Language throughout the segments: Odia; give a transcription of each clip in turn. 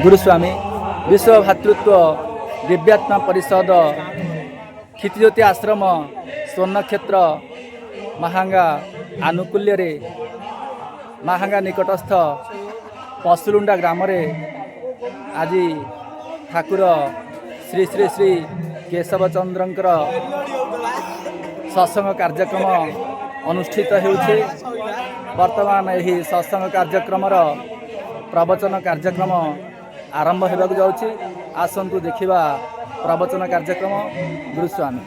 गुरुस्वामी विश्व भातृत्व दिव्यात्मा परिषद क्षितिज्योति आश्रम स्वर्णक्षेत्र महांगा आनुकूल्य महांगा निकटस्थ पशुलुंडा ग्राम आज ठाकुर श्री श्री श्री केशवचंद्रंकर सत्संग कार्यक्रम अनुष्ठित होउछे। वर्तमान यही सत्संग कार्यक्रम प्रवचन कार्यक्रम आरंभ होगा जाउछि। आसंतु देखिबा प्रवचन कार्यक्रम गुरुस्वामी।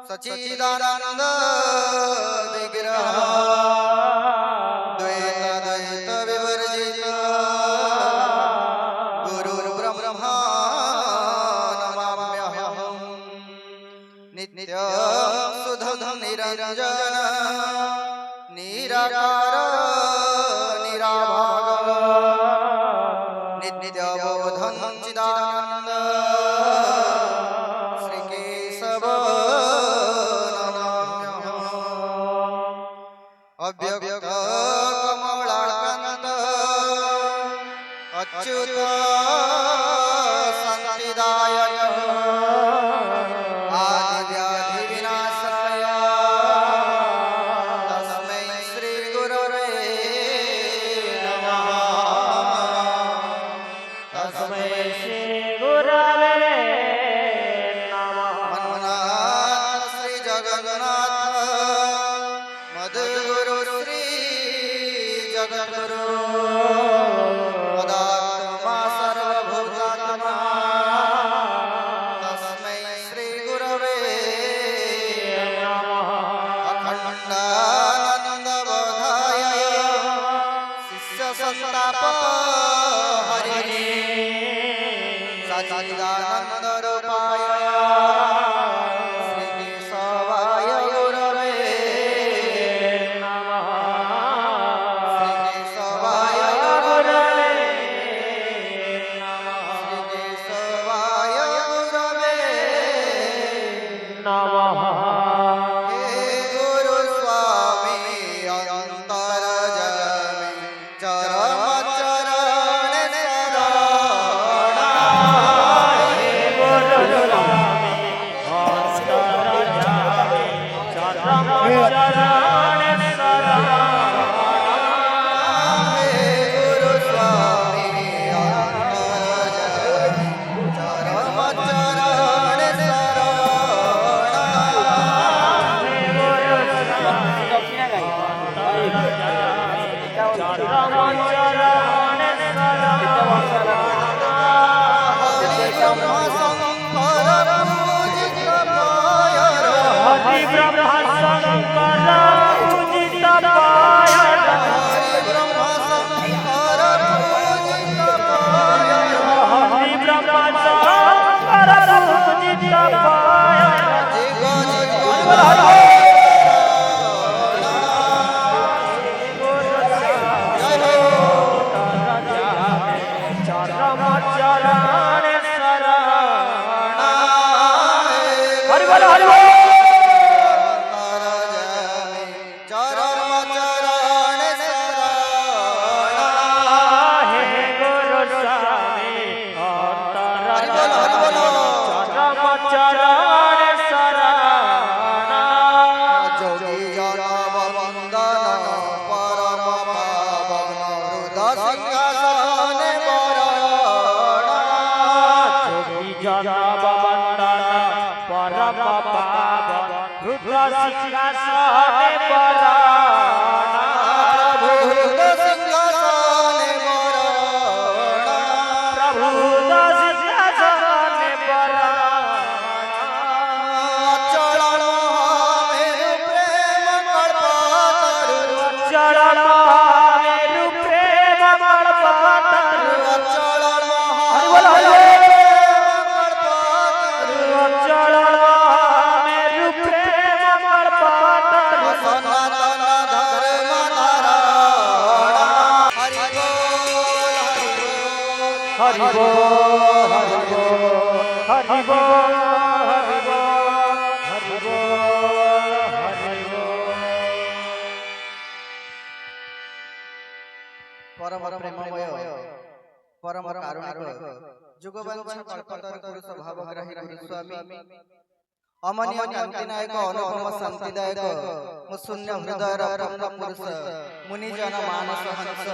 सच्चिदानंद विग्रह द्वैत द्वैत विवर्जित गुरुर्ब्रह्मा नमाम्यहम् नित्य सुधं निरंजन निराकार निराभाग नित्य बोधं चिदानंद श्री केशव अव्यक्त कमलाकांत अच्युत शांतिदायक आदि व्याधि विनाशाय तस्मै श्री गुरवे नमः। तस्मै श्री गुरवे नमः। मन्नाथ श्री जगन्नाथ मधुगुरु श्री जगद्गुरु पदात्मा सर्वभूतात्मा तस्मै श्री गुरवे नमः। अखंडानंद बोधाय शिष्य संताप हरिणे सच्चिदानंद रूपाय श्री केशवाय गुरवे প্রণব বন্দন পরম পাবন রুদ্র সিংহাসনে বরণ প্রভু সিংহাসনে বরণ প্রভু সিংহাসনে বরণ অচল মহামেরু প্রেম কল্পতরু চল মহামেরু প্রেম কল্পতরু অচল বল, হরি বল। চল মহামেরু প্রেম কল্পতরু সনাতন ধর্ম ধারণ হরি বল হরি বল হরি বল হরি বল হরি বল হরি বল হরি বল। পরম প্রেমময় পরম কারুণিক যুগবଂଶ কল্পতরু পুরুষ ভাবগ্রাহী গুরুস্বামী অমনীয় কান্তিନାୟକ ଅନୁପମ ଶାନ୍ତିଦାୟକ ମୋ ଶୂନ୍ୟ ହୃଦୟର ପୂର୍ଣ୍ଣ ପୁରୁଷ ମୁନିଜନ ମାନସ ହଂସ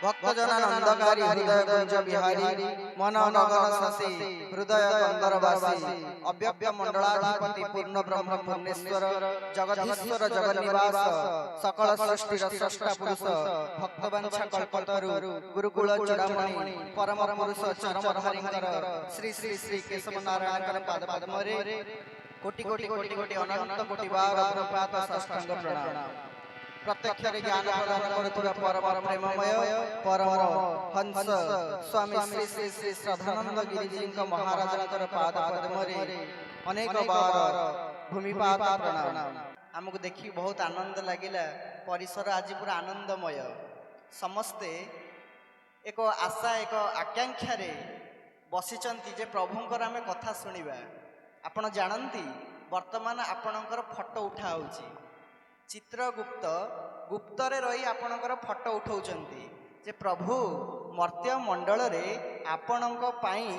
ଭକ୍ତଜନ ନନ୍ଦକାରୀ ହୃଦୟ କୁଞ୍ଜ ବିହାରୀ ମନ ଗଗନ ଶଶୀ ହୃଦୟ କନ୍ଦରବାସୀ ଅବ୍ୟକ୍ତ ମଣ୍ଡଳାଧିପତି ପୂର୍ଣ୍ଣ ବ୍ରହ୍ମ ପୂର୍ଣ୍ଣେଶ୍ୱର ଜଗଦୀଶ୍ୱର ଜଗନ୍ନିବାସ ସକଳ ସୃଷ୍ଟିର ସ୍ରଷ୍ଟା ପୁରୁଷ ଭକ୍ତବାଂଛା କଳ୍ପତରୁ ଗୁରୁକୁଳ ଚୂଡ଼ାମଣି ପରମ ପୁରୁଷ ଚରମଧାରୀଙ୍କର ଶ୍ରୀ ଶ୍ରୀ ଶ୍ରୀ କେଶବ ନାରାୟଣଙ୍କର ପାଦ ପଦ୍ମରେ କୋଟି କୋଟି କୋଟି କୋଟି ଅନନ୍ତ କୋଟି ବାର ପ୍ରପାତ ସାଷ୍ଟାଙ୍ଗ ପ୍ରଣାମ। ପ୍ରତ୍ୟକ୍ଷରେ ଜ୍ଞାନ ପ୍ରଦାନ କରୁଥିବା ପରମ ପ୍ରେମମୟ ପରମ ହଂସ ସ୍ୱାମୀ ଶ୍ରୀ ଶ୍ରୀ ଶ୍ରୀ ଶ୍ରଦ୍ଧାନନ୍ଦ ଗିରିଜୀଙ୍କ ମହାରାଜଙ୍କର ପାଦ ପଦ୍ମରେ ଅନେକ ବାର ଭୂମିପାତ ପ୍ରଣାମ। ଆମକୁ ଦେଖି ବହୁତ ଆନନ୍ଦ ଲାଗିଲା। ପରିସର ଆଜି ପୁରା ଆନନ୍ଦମୟ। ସମସ୍ତେ ଏକ ଆଶା ଏକ ଆକାଂକ୍ଷାରେ ବସିଛନ୍ତି ଯେ ପ୍ରଭୁଙ୍କର ଆମେ କଥା ଶୁଣିବା। ଆପଣ ଜାଣନ୍ତି ବର୍ତ୍ତମାନ ଆପଣଙ୍କର ଫଟୋ ଉଠା ହେଉଛି। ଚିତ୍ରଗୁପ୍ତ ଗୁପ୍ତରେ ରହି ଆପଣଙ୍କର ଫଟୋ ଉଠାଉଛନ୍ତି ଯେ ପ୍ରଭୁ ମର୍ତ୍ତ୍ୟ ମଣ୍ଡଳରେ ଆପଣଙ୍କ ପାଇଁ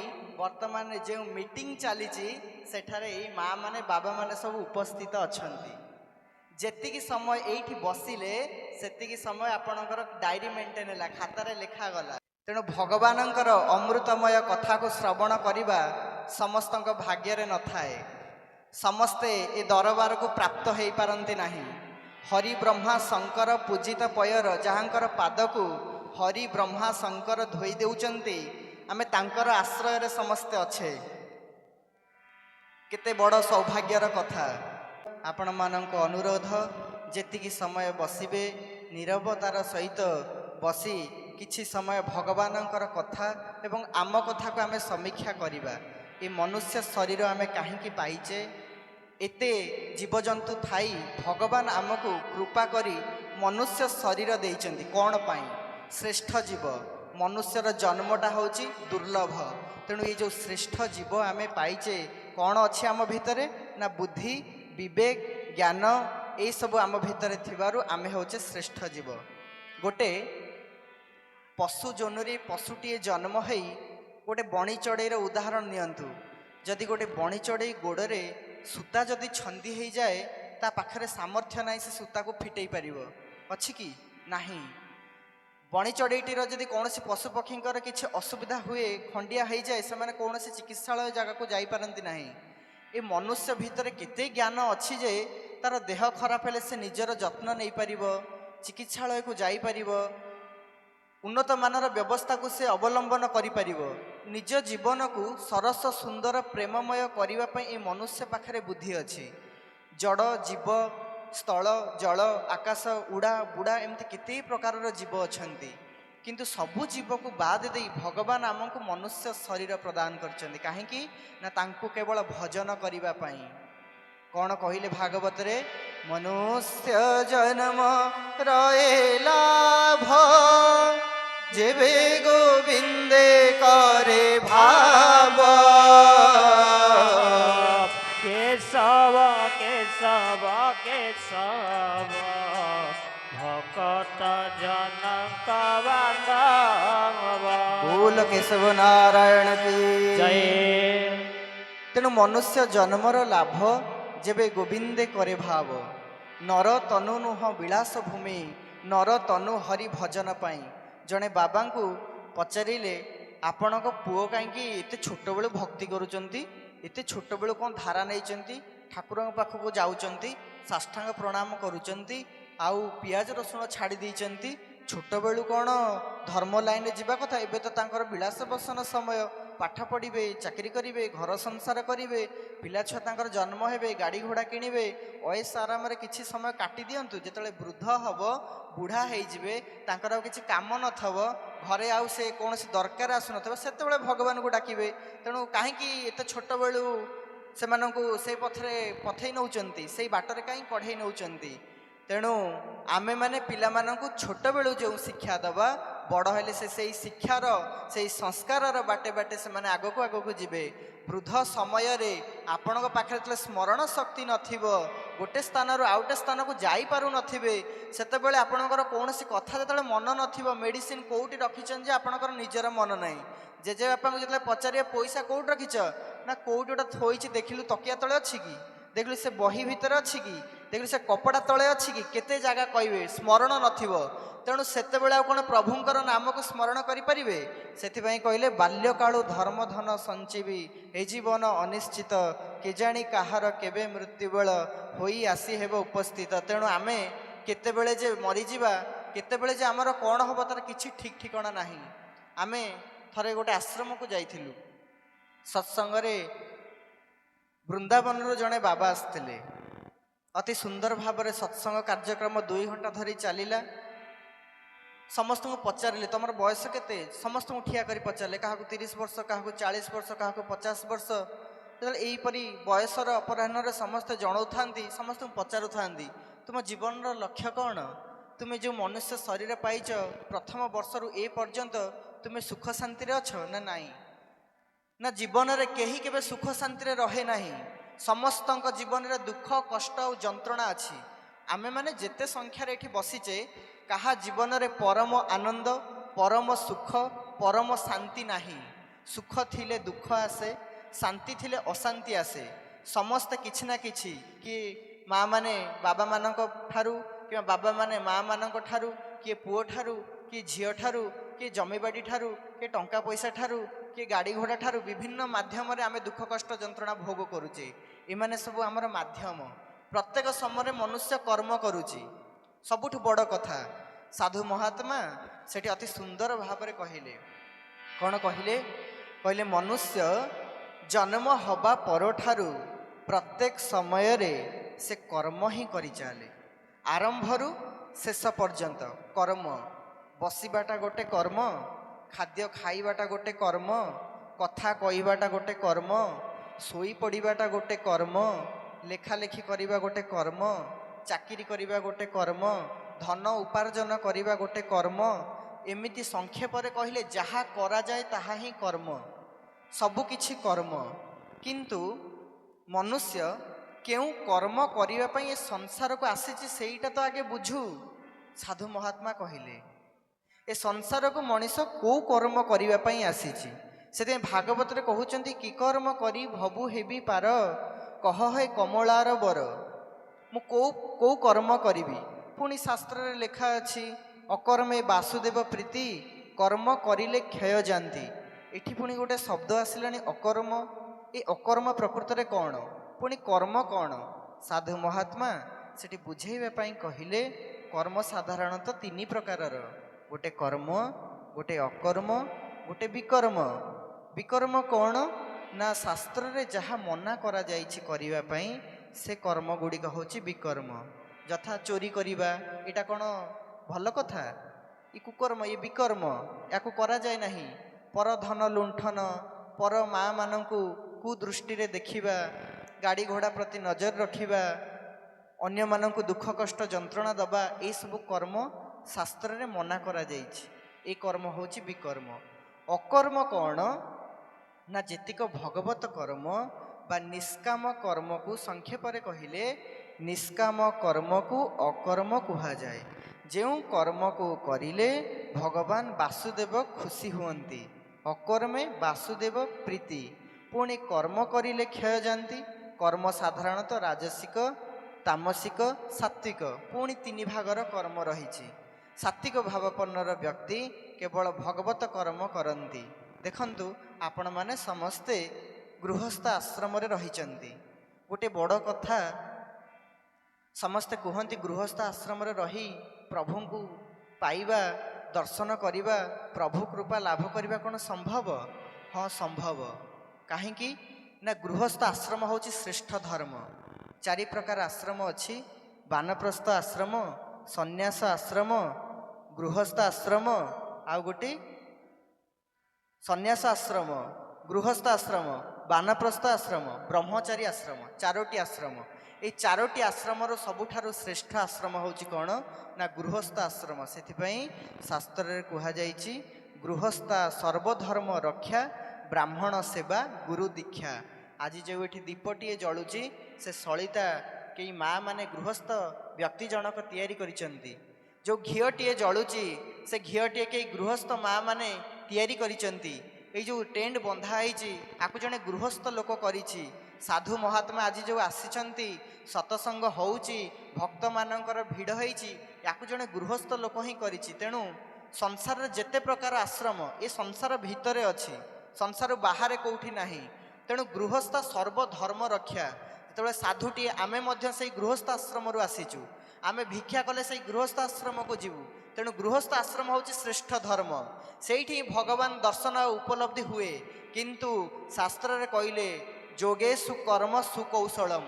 ବର୍ତ୍ତମାନ ଯେଉଁ ମିଟିଂ ଚାଲିଛି ସେଠାରେ ଏଇ ମା ମାନେ ବାବା ମାନେ ସବୁ ଉପସ୍ଥିତ ଅଛନ୍ତି। ଯେତିକି ସମୟ ଏଇଠି ବସିଲେ ସେତିକି ସମୟ ଆପଣଙ୍କର ଡାଏରୀ ମେଣ୍ଟେନ ହେଲା, ଖାତାରେ ଲେଖାଗଲା। ତେଣୁ ଭଗବାନଙ୍କର ଅମୃତମୟ କଥାକୁ ଶ୍ରବଣ କରିବା ସମସ୍ତଙ୍କ ଭାଗ୍ୟରେ ନଥାଏ। ସମସ୍ତେ ଏ ଦରବାରକୁ ପ୍ରାପ୍ତ ହେଇପାରନ୍ତି ନାହିଁ। ହରି ବ୍ରହ୍ମା ଶଙ୍କର ପୂଜିତ ପୟର ଯାହାଙ୍କର ପାଦକୁ ହରି ବ୍ରହ୍ମା ଶଙ୍କର ଧୋଇ ଦେଉଛନ୍ତି, ଆମେ ତାଙ୍କର ଆଶ୍ରୟରେ ସମସ୍ତେ ଅଛେ। କେତେ ବଡ଼ ସୌଭାଗ୍ୟର କଥା। ଆପଣମାନଙ୍କ ଅନୁରୋଧ ଯେତିକି ସମୟ ବସିବେ ନିରବତାର ସହିତ ବସି କିଛି ସମୟ ଭଗବାନଙ୍କର କଥା ଏବଂ ଆମ କଥାକୁ ଆମେ ସମୀକ୍ଷା କରିବା। ଏ ମନୁଷ୍ୟ ଶରୀର ଆମେ କାହିଁକି ପାଇଛେ? ଏତେ ଜୀବଜନ୍ତୁ ଥାଇ ଭଗବାନ ଆମକୁ କୃପା କରି ମନୁଷ୍ୟ ଶରୀର ଦେଇଛନ୍ତି କ'ଣ ପାଇଁ? ଶ୍ରେଷ୍ଠ ଜୀବ। ମନୁଷ୍ୟର ଜନ୍ମଟା ହେଉଛି ଦୁର୍ଲଭ। ତେଣୁ ଏ ଯେଉଁ ଶ୍ରେଷ୍ଠ ଜୀବ ଆମେ ପାଇଛେ, କ'ଣ ଅଛି ଆମ ଭିତରେ? ନା ବୁଦ୍ଧି, ବିବେକ, ଜ୍ଞାନ ଏଇସବୁ ଆମ ଭିତରେ ଥିବାରୁ ଆମେ ହେଉଛେ ଶ୍ରେଷ୍ଠ ଜୀବ। ଗୋଟେ ପଶୁ ଜନ୍ମରେ ପଶୁଟିଏ ଜନ୍ମ ହେଇ ଗୋଟେ ବଣି ଚଢ଼େଇର ଉଦାହରଣ ନିଅନ୍ତୁ। ଯଦି ଗୋଟେ ବଣି ଚଢ଼େଇ ଗୋଡ଼ରେ ସୂତା ଯଦି ଛନ୍ଦି ହେଇଯାଏ, ତା ପାଖରେ ସାମର୍ଥ୍ୟ ନାହିଁ ସେ ସୂତାକୁ ଫିଟେଇ ପାରିବ, ଅଛି କି? ନାହିଁ। ବଣି ଚଢ଼େଇଟିର ଯଦି କୌଣସି ପଶୁପକ୍ଷୀଙ୍କର କିଛି ଅସୁବିଧା ହୁଏ, ଖଣ୍ଡିଆ ହେଇଯାଏ, ସେମାନେ କୌଣସି ଚିକିତ୍ସାଳୟ ଜାଗାକୁ ଯାଇପାରନ୍ତି ନାହିଁ। ଏ ମନୁଷ୍ୟ ଭିତରେ କେତେ ଜ୍ଞାନ ଅଛି ଯେ ତାର ଦେହ ଖରାପ ହେଲେ ସେ ନିଜର ଯତ୍ନ ନେଇପାରିବ, ଚିକିତ୍ସାଳୟକୁ ଯାଇପାରିବ, ଉନ୍ନତମାନର ବ୍ୟବସ୍ଥାକୁ ସେ ଅବଲମ୍ବନ କରିପାରିବ। ନିଜ ଜୀବନକୁ ସରସ ସୁନ୍ଦର ପ୍ରେମମୟ କରିବା ପାଇଁ ଏ ମନୁଷ୍ୟ ପାଖରେ ବୁଦ୍ଧି ଅଛି। ଜଡ଼ ଜୀବ, ସ୍ଥଳ ଜଳ ଆକାଶ ଉଡ଼ା ବୁଡ଼ା ଏମିତି କେତେ ପ୍ରକାରର ଜୀବ ଅଛନ୍ତି। କିନ୍ତୁ ସବୁ ଜୀବକୁ ବାଦ ଦେଇ ଭଗବାନ ଆମକୁ ମନୁଷ୍ୟ ଶରୀର ପ୍ରଦାନ କରିଛନ୍ତି। କାହିଁକି? ନା ତାଙ୍କୁ କେବଳ ଭଜନ କରିବା ପାଇଁ। କ'ଣ କହିଲେ ଭାଗବତରେ? ମନୁଷ୍ୟ ଜନ୍ମ ରଏ ଲାଭ, ଯେବେ ଗୋବିନ୍ଦେ କରେ ଭାବ। କେଶବ କେଶବ କେଶବ ଭକତ ଜନକ ବାନ୍ଧବ। ବୋଲ କେଶବ ନାରାୟଣ କି ଜୟ। ତେଣୁ ମନୁଷ୍ୟ ଜନ୍ମର ଲାଭ ଯେବେ ଗୋବିନ୍ଦେ କରେ ଭାବ। ନର ତନୁ ନୁହଁ ବିଳାସ ଭୂମି, ନର ତନୁ ହରି ଭଜନ ପାଇଁ। ଜଣେ ବାବାଙ୍କୁ ପଚାରିଲେ ଆପଣଙ୍କ ପୁଅ କାହିଁକି ଏତେ ଛୋଟବେଳୁ ଭକ୍ତି କରୁଛନ୍ତି, ଏତେ ଛୋଟବେଳୁ କ'ଣ ଧାରା ନେଇଛନ୍ତି, ଠାକୁରଙ୍କ ପାଖକୁ ଯାଉଛନ୍ତି, ସାଷ୍ଟାଙ୍ଗ ପ୍ରଣାମ କରୁଛନ୍ତି, ଆଉ ପିଆଜ ରସୁଣ ଛାଡ଼ି ଦେଇଛନ୍ତି। ଛୋଟବେଳୁ କ'ଣ ଧର୍ମ ଲାଇନରେ ଯିବା କଥା? ଏବେ ତ ତାଙ୍କର ବିଳାସ ବସନ ସମୟ, ପାଠ ପଢ଼ିବେ, ଚାକିରି କରିବେ, ଘର ସଂସାର କରିବେ, ପିଲାଛୁଆ ତାଙ୍କର ଜନ୍ମ ହେବେ, ଗାଡ଼ି ଘୋଡ଼ା କିଣିବେ, ଅୟସ ଆରାମରେ କିଛି ସମୟ କାଟି ଦିଅନ୍ତୁ। ଯେତେବେଳେ ବୃଦ୍ଧ ହେବ, ବୁଢ଼ା ହେଇଯିବେ, ତାଙ୍କର ଆଉ କିଛି କାମ ନଥିବ, ଘରେ ଆଉ ସେ କୌଣସି ଦରକାର ଆସୁନଥିବ, ସେତେବେଳେ ଭଗବାନଙ୍କୁ ଡାକିବେ। ତେଣୁ କାହିଁକି ଏତେ ଛୋଟବେଳୁ ସେମାନଙ୍କୁ ସେଇ ପଥରେ ପଥେଇ ନେଉଛନ୍ତି, ସେଇ ବାଟରେ କାହିଁ କଢ଼େଇ ନେଉଛନ୍ତି? ତେଣୁ ଆମେମାନେ ପିଲାମାନଙ୍କୁ ଛୋଟବେଳୁ ଯେଉଁ ଶିକ୍ଷା ଦେବା, ବଡ଼ ହେଲେ ସେ ସେଇ ଶିକ୍ଷାର, ସେଇ ସଂସ୍କାରର ବାଟେ ବାଟେ ସେମାନେ ଆଗକୁ ଆଗକୁ ଯିବେ। ବୃଦ୍ଧ ସମୟରେ ଆପଣଙ୍କ ପାଖରେ ଯେତେବେଳେ ସ୍ମରଣ ଶକ୍ତି ନଥିବ, ଗୋଟେ ସ୍ଥାନରୁ ଆଉ ଗୋଟେ ସ୍ଥାନକୁ ଯାଇପାରୁନଥିବେ, ସେତେବେଳେ ଆପଣଙ୍କର କୌଣସି କଥା ଯେତେବେଳେ ମନ ନଥିବ, ମେଡ଼ିସିନ କେଉଁଠି ରଖିଛନ୍ତି ଯେ ଆପଣଙ୍କର ନିଜର ମନ ନାହିଁ। ଜେଜେବାପାଙ୍କୁ ଯେତେବେଳେ ପଚାରିବେ ପଇସା କେଉଁଠି ରଖିଛ, ନା କେଉଁଠି ଗୋଟେ ଥୋଇଛି, ଦେଖିଲୁ ତକିଆ ତଳେ ଅଛି କି, ଦେଖିଲୁ ସେ ବହି ଭିତରେ ଅଛି କି, ଦେଖିଲୁ ସେ କପଡ଼ା ତଳେ ଅଛି କି, କେତେ ଜାଗା କହିବେ, ସ୍ମରଣ ନଥିବ। ତେଣୁ ସେତେବେଳେ ଆଉ କ'ଣ ପ୍ରଭୁଙ୍କର ନାମକୁ ସ୍ମରଣ କରିପାରିବେ? ସେଥିପାଇଁ କହିଲେ ବାଲ୍ୟକାଳୁ ଧର୍ମ ଧନ ସଞ୍ଚିବି, ଏ ଜୀବନ ଅନିଶ୍ଚିତ, କେଜାଣି କାହାର କେବେ ମୃତ୍ୟୁବେଳ, ହୋଇ ଆସି ହେବ ଉପସ୍ଥିତ। ତେଣୁ ଆମେ କେତେବେଳେ ଯେ ମରିଯିବା, କେତେବେଳେ ଯେ ଆମର କ'ଣ ହେବ, ତାର କିଛି ଠିକ୍ ଠିକଣା ନାହିଁ। ଆମେ ଥରେ ଗୋଟେ ଆଶ୍ରମକୁ ଯାଇଥିଲୁ, ସତ୍ସଙ୍ଗରେ ବୃନ୍ଦାବନରୁ ଜଣେ ବାବା ଆସିଥିଲେ। ଅତି ସୁନ୍ଦର ଭାବରେ ସତ୍ସଙ୍ଗ କାର୍ଯ୍ୟକ୍ରମ 2 ଘଣ୍ଟା ଧରି ଚାଲିଲା। ସମସ୍ତଙ୍କୁ ପଚାରିଲେ ତମର ବୟସ କେତେ, ସମସ୍ତଙ୍କୁ ଠିଆ କରି ପଚାରିଲେ, କାହାକୁ 30 ବର୍ଷ, କାହାକୁ 40 ବର୍ଷ, କାହାକୁ 50 ବର୍ଷ। ଯେତେବେଳେ ଏହିପରି ବୟସର ଅପରାହ୍ନରେ ସମସ୍ତେ ଜଣାଉଥାନ୍ତି, ସମସ୍ତଙ୍କୁ ପଚାରୁଥାନ୍ତି ତୁମ ଜୀବନର ଲକ୍ଷ୍ୟ କ'ଣ? ତୁମେ ଯେଉଁ ମନୁଷ୍ୟ ଶରୀର ପାଇଛ, ପ୍ରଥମ ବର୍ଷରୁ ଏ ପର୍ଯ୍ୟନ୍ତ ତୁମେ ସୁଖ ଶାନ୍ତିରେ ଅଛ ନା ନାହିଁ? ନା ଜୀବନରେ କେହି କେବେ ସୁଖ ଶାନ୍ତିରେ ରହେ ନାହିଁ। ସମସ୍ତଙ୍କ ଜୀବନରେ ଦୁଃଖ, କଷ୍ଟ ଆଉ ଯନ୍ତ୍ରଣା ଅଛି। ଆମେମାନେ ଯେତେ ସଂଖ୍ୟାରେ ଏଠି ବସିଛେ, କାହା ଜୀବନରେ ପରମ ଆନନ୍ଦ, ପରମ ସୁଖ, ପରମ ଶାନ୍ତି ନାହିଁ। ସୁଖ ଥିଲେ ଦୁଃଖ ଆସେ, ଶାନ୍ତି ଥିଲେ ଅଶାନ୍ତି ଆସେ। ସମସ୍ତେ କିଛି ନା କିଛି, କିଏ ମା ମାନେ ବାବାମାନଙ୍କ ଠାରୁ, କିମ୍ବା ବାବାମାନେ ମାଆମାନଙ୍କ ଠାରୁ, କିଏ ପୁଅ ଠାରୁ, କିଏ ଝିଅ ଠାରୁ, କିଏ ଜମିବାଡ଼ି ଠାରୁ, କିଏ ଟଙ୍କା ପଇସା ଠାରୁ, କିଏ ଗାଡ଼ି ଘୋଡ଼ା ଠାରୁ, ବିଭିନ୍ନ ମାଧ୍ୟମରେ ଆମେ ଦୁଃଖ କଷ୍ଟ ଯନ୍ତ୍ରଣା ଭୋଗ କରୁଛେ। ଏମାନେ ସବୁ ଆମର ମାଧ୍ୟମ। ପ୍ରତ୍ୟେକ ସମୟରେ ମନୁଷ୍ୟ କର୍ମ କରୁଛି। ସବୁଠୁ ବଡ଼ କଥା, ସାଧୁ ମହାତ୍ମା ସେଠି ଅତି ସୁନ୍ଦର ଭାବରେ କହିଲେ। କ'ଣ କହିଲେ? କହିଲେ ମନୁଷ୍ୟ ଜନ୍ମ ହେବା ପରଠାରୁ ପ୍ରତ୍ୟେକ ସମୟରେ ସେ କର୍ମ ହିଁ କରିଚାଲେ। ଆରମ୍ଭରୁ ଶେଷ ପର୍ଯ୍ୟନ୍ତ କର୍ମ। ବସିବାଟା ଗୋଟେ କର୍ମ, ଖାଦ୍ୟ ଖାଇବାଟା ଗୋଟେ କର୍ମ, କଥା କହିବାଟା ଗୋଟେ କର୍ମ, ଶୋଇପଡ଼ିବାଟା ଗୋଟେ କର୍ମ, ଲେଖାଲେଖି କରିବା ଗୋଟେ କର୍ମ, ଚାକିରି କରିବା ଗୋଟେ କର୍ମ, ଧନ ଉପାର୍ଜନ କରିବା ଗୋଟେ କର୍ମ। ଏମିତି ସଂକ୍ଷେପରେ କହିଲେ ଯାହା କରାଯାଏ ତାହା ହିଁ କର୍ମ। ସବୁକିଛି କର୍ମ। କିନ୍ତୁ ମନୁଷ୍ୟ କେଉଁ କର୍ମ କରିବା ପାଇଁ ଏ ସଂସାରକୁ ଆସିଛି ସେଇଟା ତ ଆଗେ ବୁଝୁ। ସାଧୁ ମହାତ୍ମା କହିଲେ ଏ ସଂସାରକୁ ମଣିଷ କେଉଁ କର୍ମ କରିବା ପାଇଁ ଆସିଛି। ସେଥିପାଇଁ ଭାଗବତରେ କହୁଛନ୍ତି କି କର୍ମ କରି ଭବୁ ହେବି ପାର, କହ ହେ କମଳାର ବର। ମୁଁ କେଉଁ କର୍ମ କରିବି? ପୁଣି ଶାସ୍ତ୍ରରେ ଲେଖା ଅଛି ଅକର୍ମେ ବାସୁଦେବ ପ୍ରୀତି, କର୍ମ କରିଲେ କ୍ଷୟ ଯାନ୍ତି। ଏଠି ପୁଣି ଗୋଟେ ଶବ୍ଦ ଆସିଲାଣି ଅକର୍ମ। ଏ ଅକର୍ମ ପ୍ରକୃତରେ କ'ଣ? ପୁଣି କର୍ମ କ'ଣ? ସାଧୁ ମହାତ୍ମା ସେଠି ବୁଝେଇବା ପାଇଁ କହିଲେ କର୍ମ ସାଧାରଣତଃ 3 ପ୍ରକାରର। ଗୋଟେ କର୍ମ, ଗୋଟେ ଅକର୍ମ, ଗୋଟେ ବିକର୍ମ। ବିକର୍ମ କ'ଣ? ନା ଶାସ୍ତ୍ରରେ ଯାହା ମନା କରାଯାଇଛି କରିବା ପାଇଁ, ସେ କର୍ମ ଗୁଡ଼ିକ ହେଉଛି ବିକର୍ମ। ଯଥା ଚୋରି କରିବା, ଏଇଟା କ'ଣ ଭଲ କଥା? ଏ କୁକର୍ମ, ଏ ବିକର୍ମ, ୟାକୁ କରାଯାଏ ନାହିଁ। ପର ଧନ ଲୁଣ୍ଠନ, ପର ମା ମାନଙ୍କୁ କୁଦୃଷ୍ଟିରେ ଦେଖିବା, ଗାଡ଼ି ଘୋଡ଼ା ପ୍ରତି ନଜର ରଖିବା, ଅନ୍ୟମାନଙ୍କୁ ଦୁଃଖ କଷ୍ଟ ଯନ୍ତ୍ରଣା ଦେବା, ଏଇସବୁ କର୍ମ ଶାସ୍ତ୍ରରେ ମନା କରାଯାଇଛି। ଏ କର୍ମ ହେଉଛି ବିକର୍ମ। ଅକର୍ମ କ'ଣ? ନା ଯେତିକ ଭଗବତ କର୍ମ ବା ନିଷ୍କାମ କର୍ମକୁ ସଂକ୍ଷେପରେ କହିଲେ ନିଷ୍କାମ କର୍ମକୁ ଅକର୍ମ କୁହାଯାଏ। ଯେଉଁ କର୍ମକୁ କରିଲେ ଭଗବାନ ବାସୁଦେବ ଖୁସି ହୁଅନ୍ତି, ଅକର୍ମେ ବାସୁଦେବ ପ୍ରୀତି। ପୁଣି କର୍ମ କରିଲେ କ୍ଷୟ ଯାଆନ୍ତି। କର୍ମ ସାଧାରଣତଃ ରାଜସିକ, ତାମସିକ, ସାତ୍ଵିକ। ପୁଣି 3 ଭାଗର କର୍ମ ରହିଛି। ସାତ୍ଵିକ ଭାବପନ୍ନର ବ୍ୟକ୍ତି କେବଳ ଭଗବତ କର୍ମ କରନ୍ତି। ଦେଖନ୍ତୁ ଆପଣମାନେ ସମସ୍ତେ ଗୃହସ୍ଥ ଆଶ୍ରମରେ ରହିଛନ୍ତି। ଗୋଟେ ବଡ଼ କଥା ସମସ୍ତେ କୁହନ୍ତି, ଗୃହସ୍ଥ ଆଶ୍ରମରେ ରହି ପ୍ରଭୁଙ୍କୁ ପାଇବା, ଦର୍ଶନ କରିବା, ପ୍ରଭୁ କୃପା ଲାଭ କରିବା କ'ଣ ସମ୍ଭବ? ହଁ ସମ୍ଭବ। କାହିଁକି ନା ଗୃହସ୍ଥ ଆଶ୍ରମ ହେଉଛି ଶ୍ରେଷ୍ଠ ଧର୍ମ। 4 ପ୍ରକାର ଆଶ୍ରମ ଅଛି। ବାନପ୍ରସ୍ଥ ଆଶ୍ରମ, ସନ୍ନ୍ୟାସ ଆଶ୍ରମ, ଗୃହସ୍ଥ ଆଶ୍ରମ, ଆଉ ଗୋଟେ ସନ୍ନ୍ୟାସ ଆଶ୍ରମ, ଗୃହସ୍ଥ ଆଶ୍ରମ, ବାନପ୍ରସ୍ଥ ଆଶ୍ରମ, ବ୍ରହ୍ମଚାରୀ ଆଶ୍ରମ। 4ଟି ଆଶ୍ରମ। এই 4ଟି ଆଶ୍ରମର ସବୁଠାରୁ ଶ୍ରେଷ୍ଠ ଆଶ୍ରମ ହେଉଛି କ'ଣ ନା ଗୃହସ୍ଥ ଆଶ୍ରମ। ସେଥିପାଇଁ ଶାସ୍ତ୍ରରେ କୁହାଯାଇଛି, ଗୃହସ୍ଥ ସର୍ବଧର୍ମ ରକ୍ଷା, ବ୍ରାହ୍ମଣ ସେବା, ଗୁରୁ ଦୀକ୍ଷା। ଆଜି ଯେଉଁ ଏଠି ଦୀପଟିଏ ଜଳୁଛି, ସେ ସଳିତା କେହି ମା ମାନେ ଗୃହସ୍ଥ ବ୍ୟକ୍ତି ଜଣକ ତିଆରି କରିଛନ୍ତି। ଯେଉଁ ଘିଅଟିଏ ଜଳୁଛି, ସେ ଘିଅଟିଏ କେହି ଗୃହସ୍ଥ ମା ମାନେ ତିଆରି କରିଛନ୍ତି। এই ଯେଉଁ ଟେଣ୍ଟ ବନ୍ଧା ହେଇଛି, ଆକୁ ଜଣେ ଗୃହସ୍ଥ ଲୋକ କରିଛି। ସାଧୁ ମହାତ୍ମା ଆଜି ଯେଉଁ ଆସିଛନ୍ତି, ସତସଙ୍ଗ ହେଉଛି, ଭକ୍ତମାନଙ୍କର ଭିଡ଼ ହେଇଛି, ୟାକୁ ଜଣେ ଗୃହସ୍ଥ ଲୋକ ହିଁ କରିଛି। ତେଣୁ ସଂସାରରେ ଯେତେ ପ୍ରକାର ଆଶ୍ରମ ଏ ସଂସାର ଭିତରେ ଅଛି, ସଂସାର ବାହାରେ କେଉଁଠି ନାହିଁ। ତେଣୁ ଗୃହସ୍ଥ ସର୍ବଧର୍ମ ରକ୍ଷା। ଯେତେବେଳେ ସାଧୁଟିଏ, ଆମେ ମଧ୍ୟ ସେଇ ଗୃହସ୍ଥ ଆଶ୍ରମରୁ ଆସିଛୁ, ଆମେ ଭିକ୍ଷା କଲେ ସେଇ ଗୃହସ୍ଥ ଆଶ୍ରମକୁ ଯିବୁ। ତେଣୁ ଗୃହସ୍ଥ ଆଶ୍ରମ ହେଉଛି ଶ୍ରେଷ୍ଠ ଧର୍ମ। ସେଇଠି ଭଗବାନ ଦର୍ଶନ ଉପଲବ୍ଧି ହୁଏ। କିନ୍ତୁ ଶାସ୍ତ୍ରରେ କହିଲେ, ଯୋଗେଷୁ କର୍ମ ସୁକୌଶଳମ୍,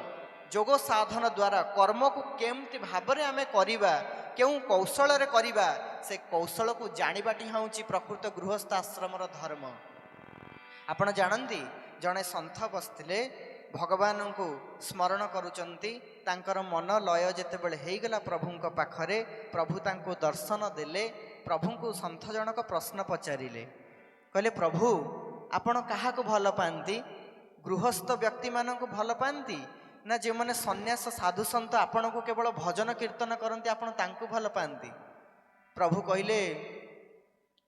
ଯୋଗ ସାଧନ ଦ୍ୱାରା କର୍ମକୁ କେମିତି ଭାବରେ ଆମେ କରିବା, କେଉଁ କୌଶଳରେ କରିବା, ସେ କୌଶଳକୁ ଜାଣିବାଟି ହେଉଛି ପ୍ରକୃତ ଗୃହସ୍ଥ ଆଶ୍ରମର ଧର୍ମ। ଆପଣ ଜାଣନ୍ତି, ଜଣେ ସନ୍ଥ ବସିଥିଲେ, ଭଗବାନଙ୍କୁ ସ୍ମରଣ କରୁଛନ୍ତି। ତାଙ୍କର ମନ ଲୟ ଯେତେବେଳେ ହେଇଗଲା ପ୍ରଭୁଙ୍କ ପାଖରେ, ପ୍ରଭୁ ତାଙ୍କୁ ଦର୍ଶନ ଦେଲେ। ପ୍ରଭୁଙ୍କୁ ସନ୍ଥ ଜଣକ ପ୍ରଶ୍ନ ପଚାରିଲେ, କହିଲେ, ପ୍ରଭୁ ଆପଣ କାହାକୁ ଭଲ ପାଆନ୍ତି? ଗୃହସ୍ଥ ବ୍ୟକ୍ତିମାନଙ୍କୁ ଭଲ ପାଆନ୍ତି ନା ଯେଉଁମାନେ ସନ୍ନ୍ୟାସ ସାଧୁ ସନ୍ଥ ଆପଣଙ୍କୁ କେବଳ ଭଜନ କୀର୍ତ୍ତନ କରନ୍ତି, ଆପଣ ତାଙ୍କୁ ଭଲ ପାଆନ୍ତି? ପ୍ରଭୁ କହିଲେ,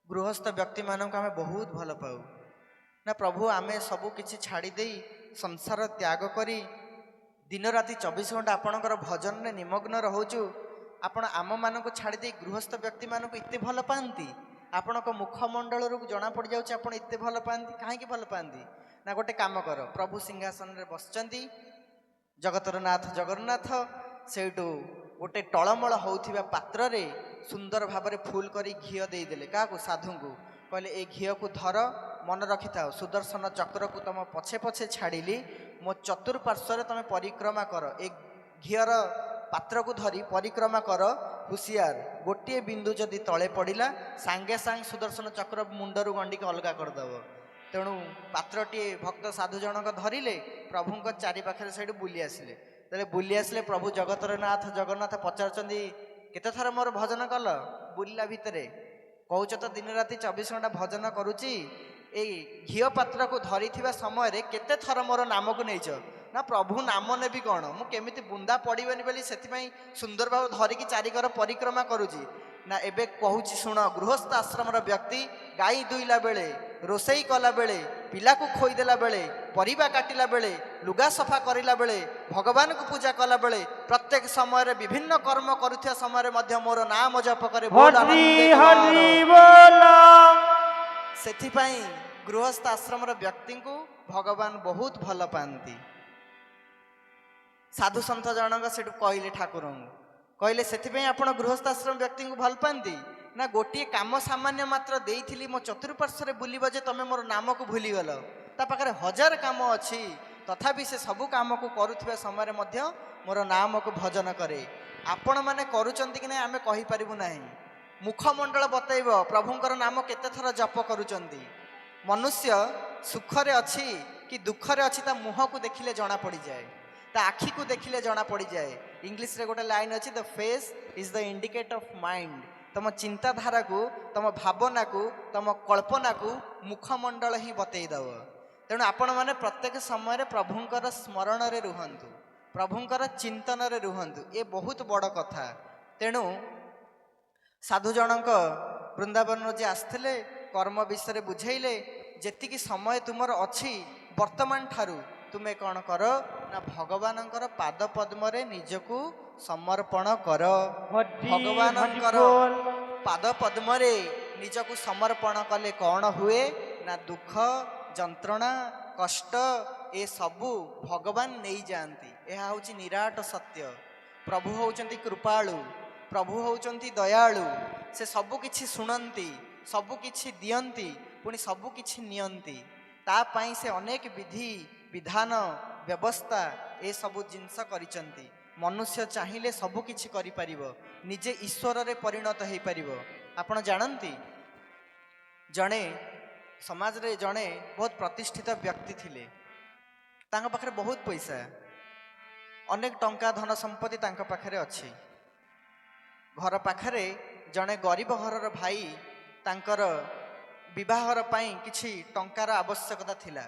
ଗୃହସ୍ଥ ବ୍ୟକ୍ତିମାନଙ୍କୁ ଆମେ ବହୁତ ଭଲ ପାଉ। ନା ପ୍ରଭୁ, ଆମେ ସବୁ କିଛି ଛାଡ଼ି ଦେଇ ସଂସାର ତ୍ୟାଗ କରି ଦିନ ରାତି 24 ଘଣ୍ଟା ଆପଣଙ୍କର ଭଜନରେ ନିମଗ୍ନ ରହୁଛୁ, ଆପଣ ଆମମାନଙ୍କୁ ଛାଡ଼ି ଦେଇ ଗୃହସ୍ଥ ବ୍ୟକ୍ତିମାନଙ୍କୁ ଏତେ ଭଲ ପାଆନ୍ତି? ଆପଣଙ୍କ ମୁଖମଣ୍ଡଳରୁ ଜଣାପଡ଼ିଯାଉଛି ଆପଣ ଏତେ ଭଲ ପାଆନ୍ତି। କାହିଁକି ଭଲ ପାଆନ୍ତି? ନା ଗୋଟେ କାମ କର, ପ୍ରଭୁ ସିଂହାସନରେ ବସିଛନ୍ତି, ଜଗତର ନାଥ ଜଗନ୍ନାଥ, ସେଇଠୁ ଗୋଟେ ଟଳମଳ ହେଉଥିବା ପାତ୍ରରେ ସୁନ୍ଦର ଭାବରେ ଫୁଲ କରି ଘିଅ ଦେଇଦେଲେ। କାହାକୁ? ସାଧୁଙ୍କୁ। କହିଲେ, ଏ ଘିଅକୁ ଧର, ମନେ ରଖିଥାଉ, ସୁଦର୍ଶନ ଚକ୍ରକୁ ତମ ପଛେ ପଛେ ଛାଡ଼ିଲି, ମୋ ଚତୁଃପାର୍ଶ୍ୱରେ ତମେ ପରିକ୍ରମା କର। ଏ ଘିଅର ପାତ୍ରକୁ ଧରି ପରିକ୍ରମା କର, ହୁସିଆର, ଗୋଟିଏ ବିନ୍ଦୁ ଯଦି ତଳେ ପଡ଼ିଲା, ସାଙ୍ଗେ ସାଙ୍ଗେ ସୁଦର୍ଶନ ଚକ୍ର ମୁଣ୍ଡରୁ ଗଣ୍ଡିକି ଅଲଗା କରିଦେବ। ତେଣୁ ପାତ୍ରଟିଏ ଭକ୍ତ ସାଧୁ ଜଣକ ଧରିଲେ, ପ୍ରଭୁଙ୍କ ଚାରି ପାଖରେ ସେଇଠୁ ବୁଲି ଆସିଲେ। ତେବେ ବୁଲି ଆସିଲେ, ପ୍ରଭୁ ଜଗତର ନାଥ ଜଗନ୍ନାଥ ପଚାରୁଛନ୍ତି, କେତେଥର ମୋର ଭଜନ କଲ? ବୁଲିଲା ଭିତରେ କହୁଛ ତ ଦିନ ରାତି 24 ଘଣ୍ଟା ଭଜନ କରୁଛି, ଏଇ ଘିଅ ପାତ୍ରକୁ ଧରିଥିବା ସମୟରେ କେତେ ଥର ମୋର ନାମକୁ ନେଇଛ? ନା ପ୍ରଭୁ ନାମ ନେବି କ'ଣ, ମୁଁ କେମିତି ବୁନ୍ଦା ପଡ଼ିବନି ବୋଲି ସେଥିପାଇଁ ସୁନ୍ଦର ଭାବେ ଧରିକି ଚାରିକର ପରିକ୍ରମା କରୁଛି। ନା ଏବେ କହୁଛି ଶୁଣ, ଗୃହସ୍ଥ ଆଶ୍ରମର ବ୍ୟକ୍ତି ଗାଈ ଦୁଇଲା ବେଳେ, ରୋଷେଇ କଲା ବେଳେ, ପିଲାକୁ ଖୋଇଦେଲା ବେଳେ, ପରିବା କାଟିଲା ବେଳେ, ଲୁଗା ସଫା କରିଲା ବେଳେ, ଭଗବାନଙ୍କୁ ପୂଜା କଲା ବେଳେ, ପ୍ରତ୍ୟେକ ସମୟରେ ବିଭିନ୍ନ କର୍ମ କରୁଥିବା ସମୟରେ ମଧ୍ୟ ମୋର ନାମ ଜପ କରେ। ସେଥିପାଇଁ ଗୃହସ୍ଥ ଆଶ୍ରମର ବ୍ୟକ୍ତିଙ୍କୁ ଭଗବାନ ବହୁତ ଭଲ ପାଆନ୍ତି। ସାଧୁ ସନ୍ଥ ଜଣକ ସେଠୁ କହିଲେ ଠାକୁରଙ୍କୁ, କହିଲେ, ସେଥିପାଇଁ ଆପଣ ଗୃହସ୍ଥ ଆଶ୍ରମ ବ୍ୟକ୍ତିଙ୍କୁ ଭଲ ପାଆନ୍ତି? ନା ଗୋଟିଏ କାମ ସାମାନ୍ୟ ମାତ୍ର ଦେଇଥିଲି, ମୋ ଚତୁଃପାର୍ଶ୍ୱରେ ବୁଲିବ ଯେ ତମେ ମୋର ନାମକୁ ଭୁଲିଗଲ। ତା ପାଖରେ 1000 କାମ ଅଛି, ତଥାପି ସେ ସବୁ କାମକୁ କରୁଥିବା ସମୟରେ ମଧ୍ୟ ମୋର ନାମକୁ ଭଜନ କରେ। ଆପଣମାନେ କରୁଛନ୍ତି କି ନାହିଁ ଆମେ କହିପାରିବୁ ନାହିଁ। ମୁଖମଣ୍ଡଳ ବତେଇବ ପ୍ରଭୁଙ୍କର ନାମ କେତେଥର ଜପ କରୁଛନ୍ତି। ମନୁଷ୍ୟ ସୁଖରେ ଅଛି କି ଦୁଃଖରେ ଅଛି, ତା ମୁହଁକୁ ଦେଖିଲେ ଜଣା ପଡ଼ିଯାଏ, ତା ଆଖିକୁ ଦେଖିଲେ ଜଣା ପଡ଼ିଯାଏ। ଇଂଲିଶରେ ଗୋଟେ ଲାଇନ୍ ଅଛି, the face is the indicator of mind. ତମ ଚିନ୍ତାଧାରାକୁ, ତମ ଭାବନାକୁ, ତମ କଳ୍ପନାକୁ ମୁଖମଣ୍ଡଳ ହିଁ ବତେଇ ଦେବ। ତେଣୁ ଆପଣମାନେ ପ୍ରତ୍ୟେକ ସମୟରେ ପ୍ରଭୁଙ୍କର ସ୍ମରଣରେ ରୁହନ୍ତୁ, ପ୍ରଭୁଙ୍କର ଚିନ୍ତନରେ ରୁହନ୍ତୁ, ଏ ବହୁତ ବଡ଼ କଥା। ତେଣୁ ସାଧୁ ଜଣଙ୍କ ବୃନ୍ଦାବନରୁ ଯିଏ ଆସିଥିଲେ, କର୍ମ ବିଷୟରେ ବୁଝେଇଲେ, ଯେତିକି ସମୟ ତୁମର ଅଛି ବର୍ତ୍ତମାନ ଠାରୁ ତୁମେ କ'ଣ କର ନା ଭଗବାନଙ୍କର ପାଦ ପଦ୍ମରେ ନିଜକୁ ସମର୍ପଣ କର। ଭଗବାନଙ୍କର ପାଦ ପଦ୍ମରେ ନିଜକୁ ସମର୍ପଣ କଲେ କ'ଣ ହୁଏ ନା ଦୁଃଖ ଯନ୍ତ୍ରଣା କଷ୍ଟ ଏ ସବୁ ଭଗବାନ ନେଇଯାଆନ୍ତି। ଏହା ହେଉଛି ନିରାଟ ସତ୍ୟ। ପ୍ରଭୁ ହେଉଛନ୍ତି କୃପାଳୁ, ପ୍ରଭୁ ହେଉଛନ୍ତି ଦୟାଳୁ। ସେ ସବୁ କିଛି ଶୁଣନ୍ତି, ସବୁ କିଛି ଦିଅନ୍ତି, ପୁଣି ସବୁ କିଛି ନିଅନ୍ତି। ତା ପାଇଁ ସେ ଅନେକ ବିଧି ବିଧାନ ବ୍ୟବସ୍ଥା ଏସବୁ ଜିନିଷ କରିଛନ୍ତି। ମନୁଷ୍ୟ ଚାହିଁଲେ ସବୁ କିଛି କରିପାରିବ, ନିଜେ ଈଶ୍ୱରରେ ପରିଣତ ହେଇପାରିବ। ଆପଣ ଜାଣନ୍ତି, ଜଣେ ସମାଜରେ ଜଣେ ବହୁତ ପ୍ରତିଷ୍ଠିତ ବ୍ୟକ୍ତି ଥିଲେ। ତାଙ୍କ ପାଖରେ ବହୁତ ପଇସା, ଅନେକ ଟଙ୍କା ଧନ ସମ୍ପତ୍ତି ତାଙ୍କ ପାଖରେ ଅଛି। ଘର ପାଖରେ ଜଣେ ଗରିବ ଘରର ଭାଇ, ତାଙ୍କର ବିବାହର ପାଇଁ କିଛି ଟଙ୍କାର ଆବଶ୍ୟକତା ଥିଲା।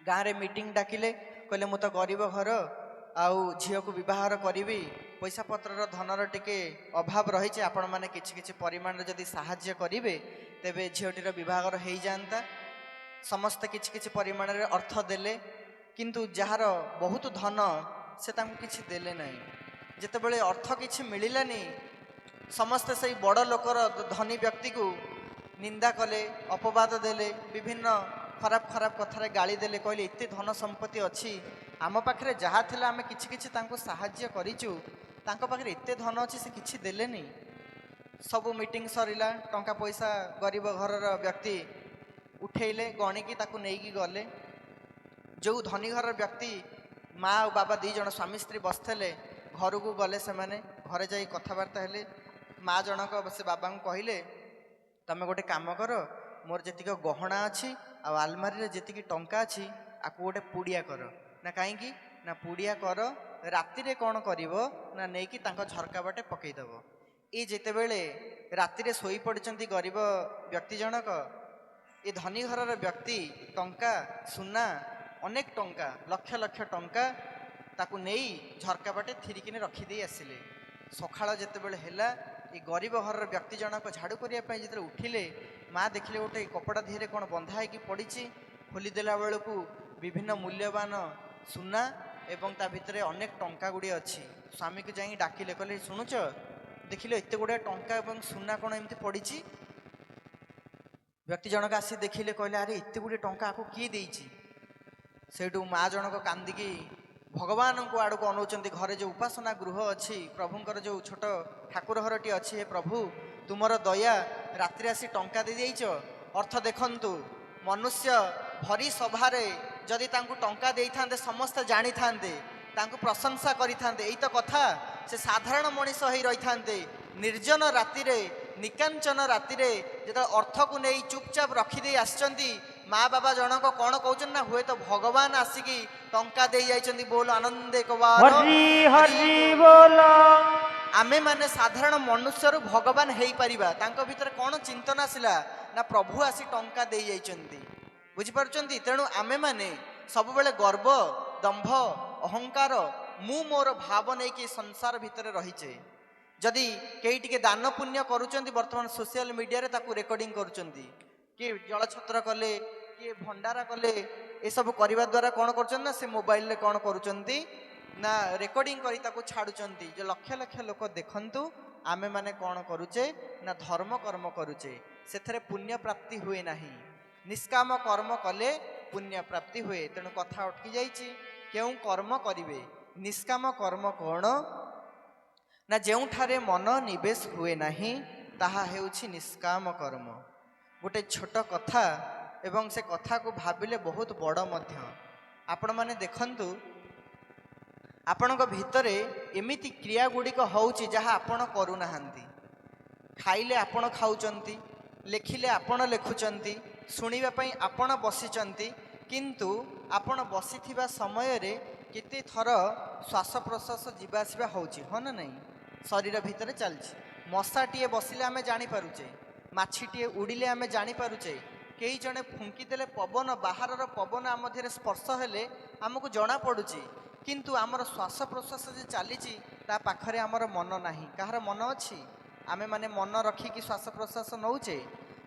ଗାଁରେ ମିଟିଂ ଡାକିଲେ, କହିଲେ ମୁଁ ତ ଗରିବ ଘର, ଆଉ ଝିଅକୁ ବିବାହର କରିବି, ପଇସା ପତ୍ରର ଧନର ଟିକେ ଅଭାବ ରହିଛି, ଆପଣମାନେ କିଛି କିଛି ପରିମାଣରେ ଯଦି ସାହାଯ୍ୟ କରିବେ ତେବେ ଝିଅଟିର ବିବାହର ହେଇଯାଆନ୍ତା। ସମସ୍ତେ କିଛି କିଛି ପରିମାଣରେ ଅର୍ଥ ଦେଲେ, କିନ୍ତୁ ଯାହାର ବହୁତ ଧନ ସେ ତାଙ୍କୁ କିଛି ଦେଲେ ନାହିଁ। ଯେତେବେଳେ ଅର୍ଥ କିଛି ମିଳିଲାନି, ସମସ୍ତେ ସେଇ ବଡ଼ ଲୋକର ଧନୀ ବ୍ୟକ୍ତିକୁ ନିନ୍ଦା କଲେ, ଅପବାଦ ଦେଲେ, ବିଭିନ୍ନ ଖରାପ ଖରାପ କଥାରେ ଗାଳି ଦେଲେ। କହିଲେ ଏତେ ଧନ ସମ୍ପତ୍ତି ଅଛି, ଆମ ପାଖରେ ଯାହା ଥିଲା ଆମେ କିଛି କିଛି ତାଙ୍କୁ ସାହାଯ୍ୟ କରିଛୁ, ତାଙ୍କ ପାଖରେ ଏତେ ଧନ ଅଛି ସେ କିଛି ଦେଲେନି। ସବୁ ମିଟିଂ ସରିଲା, ଟଙ୍କା ପଇସା ଗରିବ ଘରର ବ୍ୟକ୍ତି ଉଠେଇଲେ, ଗଣିକି ତାକୁ ନେଇକି ଗଲେ। ଯେଉଁ ଧନୀ ଘରର ବ୍ୟକ୍ତି ମା ଆଉ ବାବା ଦୁଇ ଜଣ ସ୍ୱାମୀ ସ୍ତ୍ରୀ ବସିଥିଲେ, ଘରକୁ ଗଲେ ସେମାନେ। ଘରେ ଯାଇ କଥାବାର୍ତ୍ତା ହେଲେ। ମା ଜଣକ ସେ ବାବାଙ୍କୁ କହିଲେ, ତମେ ଗୋଟେ କାମ କର, ମୋର ଯେତିକି ଗହଣା ଅଛି ଆଉ ଆଲମାରିରେ ଯେତିକି ଟଙ୍କା ଅଛି, ଆକୁ ଗୋଟେ ପୁଡ଼ିଆ କର। ନା କାହିଁକି? ନା ପୁଡ଼ିଆ କର, ରାତିରେ କ'ଣ କରିବ ନା ନେଇକି ତାଙ୍କ ଝରକା ବାଟେ ପକେଇଦବ। ଏ ଯେତେବେଳେ ରାତିରେ ଶୋଇପଡ଼ିଛନ୍ତି ଗରିବ ବ୍ୟକ୍ତି ଜଣକ, ଏ ଧନୀ ଘରର ବ୍ୟକ୍ତି ଟଙ୍କା ସୁନା ଅନେକ ଟଙ୍କା, ଲକ୍ଷ ଲକ୍ଷ ଟଙ୍କା ତାକୁ ନେଇ ଝରକା ବାଟେ ଥିରିକିନି ରଖିଦେଇ ଆସିଲେ। ସକାଳ ଯେତେବେଳେ ହେଲା, ଏ ଗରିବ ଘରର ବ୍ୟକ୍ତି ଜଣକ ଝାଡ଼ୁ କରିବା ପାଇଁ ଯେତେବେଳେ ଉଠିଲେ, ମା ଦେଖିଲେ ଗୋଟେ କପଡ଼ା ଧିରେ କ'ଣ ବନ୍ଧା ହେଇକି ପଡ଼ିଛି। ଖୋଲିଦେଲା ବେଳକୁ ବିଭିନ୍ନ ମୂଲ୍ୟବାନ ସୁନା ଏବଂ ତା ଭିତରେ ଅନେକ ଟଙ୍କା ଗୁଡ଼ିଏ ଅଛି। ସ୍ୱାମୀକୁ ଯାଇ ଡାକିଲେ, କହିଲେ ଶୁଣୁଛ, ଦେଖିଲେ ଏତେ ଗୁଡ଼ାଏ ଟଙ୍କା ଏବଂ ସୁନା କ'ଣ ଏମିତି ପଡ଼ିଛି? ବ୍ୟକ୍ତି ଜଣକ ଆସି ଦେଖିଲେ, କହିଲେ ଆରେ ଏତେ ଗୁଡ଼ିଏ ଟଙ୍କା ଆକୁ କିଏ ଦେଇଛି? ସେଇଠୁ ମା ଜଣକ କାନ୍ଦିକି ଭଗବାନଙ୍କୁ ଆଡ଼କୁ ଅନଉଛନ୍ତି। ଘରେ ଯେଉଁ ଉପାସନା ଗୃହ ଅଛି, ପ୍ରଭୁଙ୍କର ଯେଉଁ ଛୋଟ ଠାକୁର ଘରଟି ଅଛି, ହେ ପ୍ରଭୁ ତୁମର ଦୟା, ରାତିରେ ଆସି ଟଙ୍କା ଦେଇଦେଇଛ। ଅର୍ଥ ଦେଖନ୍ତୁ, ମନୁଷ୍ୟ ଭରି ସଭାରେ ଯଦି ତାଙ୍କୁ ଟଙ୍କା ଦେଇଥାନ୍ତେ, ସମସ୍ତେ ଜାଣିଥାନ୍ତେ, ତାଙ୍କୁ ପ୍ରଶଂସା କରିଥାନ୍ତେ, ଏଇ ତ କଥା। ସେ ସାଧାରଣ ମଣିଷ ହେଇ ରହିଥାନ୍ତେ। ନିର୍ଜନ ରାତିରେ, ନିକାଞ୍ଚନ ରାତିରେ ଯେତେବେଳେ ଅର୍ଥକୁ ନେଇ ଚୁପଚାପ ରଖିଦେଇ ଆସିଛନ୍ତି, ମା ବାବା ଜଣକ କ'ଣ କହୁଛନ୍ତି ନା, ହୁଏତ ଭଗବାନ ଆସିକି ଟଙ୍କା ଦେଇ ଯାଇଛନ୍ତି। ବୋଲ ଆନନ୍ଦେ କବାର ହରି ହରି ବୋଲ। ଆମେ ମାନେ ସାଧାରଣ ମନୁଷ୍ୟରୁ ଭଗବାନ ହେଇପାରିବା। ତାଙ୍କ ଭିତରେ କ'ଣ ଚିନ୍ତନ ଆସିଲା ନା, ପ୍ରଭୁ ଆସି ଟଙ୍କା ଦେଇ ଯାଇଛନ୍ତି। ବୁଝିପାରୁଛନ୍ତି? ତେଣୁ ଆମେ ମାନେ ସବୁବେଳେ ଗର୍ବ, ଦମ୍ଭ, ଅହଙ୍କାର, ମୁଁ ମୋର ଭାବ ନେଇକି ସଂସାର ଭିତରେ ରହିଛେ। ଯଦି କେହି ଟିକେ ଦାନ ପୁଣ୍ୟ କରୁଛନ୍ତି, ବର୍ତ୍ତମାନ ସୋସିଆଲ ମିଡ଼ିଆରେ ତାକୁ ରେକର୍ଡିଂ କରୁଛନ୍ତି। କିଏ ଜଳଛତ୍ର କଲେ, କିଏ ଭଣ୍ଡାରା କଲେ, ଏସବୁ କରିବା ଦ୍ୱାରା କ'ଣ କରୁଛନ୍ତି ନା, ସେ ମୋବାଇଲରେ କ'ଣ କରୁଛନ୍ତି ନା ରେକର୍ଡିଂ କରି ତାକୁ ଛାଡ଼ୁଛନ୍ତି, ଯେ ଲକ୍ଷ ଲକ୍ଷ ଲୋକ ଦେଖନ୍ତୁ ଆମେ ମାନେ କ'ଣ କରୁଛେ ନା ଧର୍ମ କର୍ମ କରୁଛେ। ସେଥିରେ ପୁଣ୍ୟ ପ୍ରାପ୍ତି ହୁଏ ନାହିଁ। ନିଷ୍କାମ କର୍ମ କଲେ ପୁଣ୍ୟ ପ୍ରାପ୍ତି ହୁଏ। ତେଣୁ କଥା ଅଟକି ଯାଇଛି। କେଉଁ କର୍ମ କରିବେ? ନିଷ୍କାମ କର୍ମ କ'ଣ ନା, ଯେଉଁଠାରେ ମନ ନିବେଶ ହୁଏ ନାହିଁ, ତାହା ହେଉଛି ନିଷ୍କାମ କର୍ମ। ଗୋଟେ ଛୋଟ କଥା ଏବଂ ସେ କଥାକୁ ଭାବିଲେ ବହୁତ ବଡ଼ ମଧ୍ୟ। ଆପଣମାନେ ଦେଖନ୍ତୁ, ଆପଣଙ୍କ ଭିତରେ ଏମିତି କ୍ରିୟା ଗୁଡ଼ିକ ହେଉଛି ଯାହା ଆପଣ କରୁନାହାନ୍ତି। ଖାଇଲେ ଆପଣ ଖାଉଛନ୍ତି, ଲେଖିଲେ ଆପଣ ଲେଖୁଛନ୍ତି, ଶୁଣିବା ପାଇଁ ଆପଣ ବସିଛନ୍ତି, କିନ୍ତୁ ଆପଣ ବସିଥିବା ସମୟରେ କେତେ ଥର ଶ୍ୱାସ ପ୍ରଶ୍ୱାସ ଯିବା ଆସିବା ହେଉଛି, ହଁ ନା ନାହିଁ? ଶରୀର ଭିତରେ ଚାଲିଛି। ମଶାଟିଏ ବସିଲେ ଆମେ ଜାଣିପାରୁଛେ, ମାଛିଟିଏ ଉଡ଼ିଲେ ଆମେ ଜାଣିପାରୁଛେ, କେହି ଜଣେ ଫୁଙ୍କି ଦେଲେ ପବନ, ବାହାରର ପବନ ଆମ ଦେହରେ ସ୍ପର୍ଶ ହେଲେ ଆମକୁ ଜଣାପଡ଼ୁଛି। କିନ୍ତୁ ଆମର ଶ୍ୱାସ ପ୍ରଶ୍ୱାସ ଯେ ଚାଲିଛି, ତା ପାଖରେ ଆମର ମନ ନାହିଁ। କାହାର ମନ ଅଛି? ଆମେ ମାନେ ମନ ରଖିକି ଶ୍ୱାସ ପ୍ରଶ୍ୱାସ ନେଉଛେ?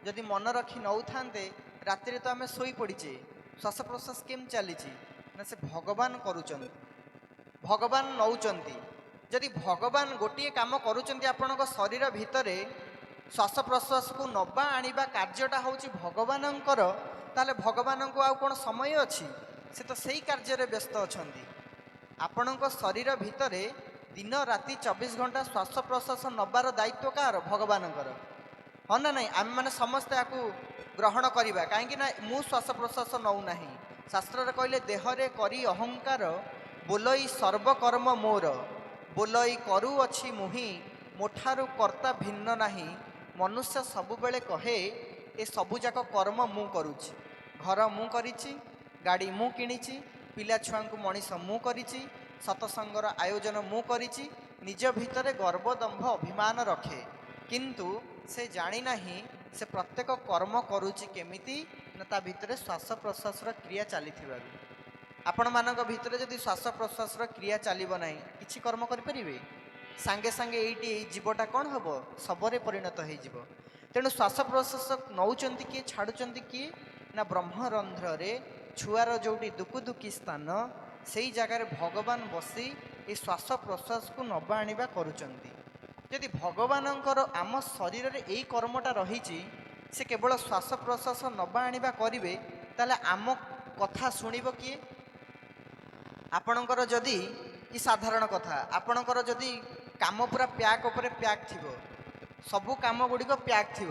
ଯଦି ମନ ରଖି ନେଉଥାନ୍ତେ, ରାତିରେ ତ ଆମେ ଶୋଇପଡ଼ିଛେ, ଶ୍ୱାସ ପ୍ରଶ୍ୱାସ କେମିତି ଚାଲିଛି? ନା ସେ ଭଗବାନ କରୁଛନ୍ତି, ଭଗବାନ ନେଉଛନ୍ତି। ଯଦି ଭଗବାନ ଗୋଟିଏ କାମ କରୁଛନ୍ତି ଆପଣଙ୍କ ଶରୀର ଭିତରେ, ଶ୍ୱାସ ପ୍ରଶ୍ୱାସକୁ ନବା ଆଣିବା କାର୍ଯ୍ୟଟା ହେଉଛି ଭଗବାନଙ୍କର, ତାହେଲେ ଭଗବାନଙ୍କୁ ଆଉ କ'ଣ ସମୟ ଅଛି? ସେ ତ ସେଇ କାର୍ଯ୍ୟରେ ବ୍ୟସ୍ତ ଅଛନ୍ତି। ଆପଣଙ୍କ ଶରୀର ଭିତରେ ଦିନ ରାତି 24 ଘଣ୍ଟା ଶ୍ୱାସ ପ୍ରଶ୍ୱାସ ନେବାର ଦାୟିତ୍ୱ କାହାର? ଭଗବାନଙ୍କର। ହଁ ନା ନାହିଁ? ଆମେମାନେ ସମସ୍ତେ ଆକୁ ଗ୍ରହଣ କରିବା। କାହିଁକି ନା ମୁଁ ଶ୍ୱାସ ପ୍ରଶ୍ୱାସ ନେଉନାହିଁ। ଶାସ୍ତ୍ରରେ କହିଲେ ଦେହରେ କରି ଅହଙ୍କାର, ବୋଲଇ ସର୍ବକର୍ମ ମୋର, ବୋଲଇ କରୁଅଛି ମୁହିଁ, ମୋଠାରୁ କର୍ତ୍ତା ଭିନ୍ନ ନାହିଁ। ମନୁଷ୍ୟ ସବୁବେଳେ କହେ ଏ ସବୁଯାକ କର୍ମ ମୁଁ କରୁଛି। ଘର ମୁଁ କରିଛି, ଗାଡ଼ି ମୁଁ କିଣିଛି, ପିଲା ଛୁଆଙ୍କୁ ମଣିଷ ମୁଁ କରିଛି, ସତସଙ୍ଗର ଆୟୋଜନ ମୁଁ କରିଛି। ନିଜ ଭିତରେ ଗର୍ବ ଦମ୍ଭ ଅଭିମାନ ରଖେ, କିନ୍ତୁ ସେ ଜାଣିନାହିଁ ସେ ପ୍ରତ୍ୟେକ କର୍ମ କରୁଛି କେମିତି ନା ତା ଭିତରେ ଶ୍ୱାସ ପ୍ରଶ୍ୱାସର କ୍ରିୟା ଚାଲିଥିବାରୁ। ଆପଣମାନଙ୍କ ଭିତରେ ଯଦି ଶ୍ୱାସ ପ୍ରଶ୍ୱାସର କ୍ରିୟା ଚାଲିବ ନାହିଁ, କିଛି କର୍ମ କରିପାରିବେ? ସାଙ୍ଗେ ସାଙ୍ଗେ ଏଇଠି ଏଇ ଜୀବଟା କ'ଣ ହେବ? ଶବରେ ପରିଣତ ହେଇଯିବ। ତେଣୁ ଶ୍ୱାସ ପ୍ରଶ୍ୱାସ ନେଉଛନ୍ତି କିଏ, ଛାଡ଼ୁଛନ୍ତି କିଏ? ନା ବ୍ରହ୍ମରନ୍ଧ୍ରରେ ଛୁଆର ଯେଉଁଠି ଦୁକୁଦୁକି ସ୍ଥାନ, ସେଇ ଜାଗାରେ ଭଗବାନ ବସି ଏ ଶ୍ୱାସ ପ୍ରଶ୍ୱାସକୁ ନବା ଆଣିବା କରୁଛନ୍ତି। ଯଦି ଭଗବାନଙ୍କର ଆମ ଶରୀରରେ ଏଇ କର୍ମଟା ରହିଛି, ସେ କେବଳ ଶ୍ୱାସ ପ୍ରଶ୍ୱାସ ନବା ଆଣିବା କରିବେ, ତାହେଲେ ଆମ କଥା ଶୁଣିବ କିଏ? ଆପଣଙ୍କର ଯଦି କି ସାଧାରଣ କଥା, ଆପଣଙ୍କର ଯଦି କାମ ପୁରା ପ୍ୟାକ୍ ଉପରେ ପ୍ୟାକ୍ ଥିବ, ସବୁ କାମ ଗୁଡ଼ିକ ପ୍ୟାକ୍ ଥିବ,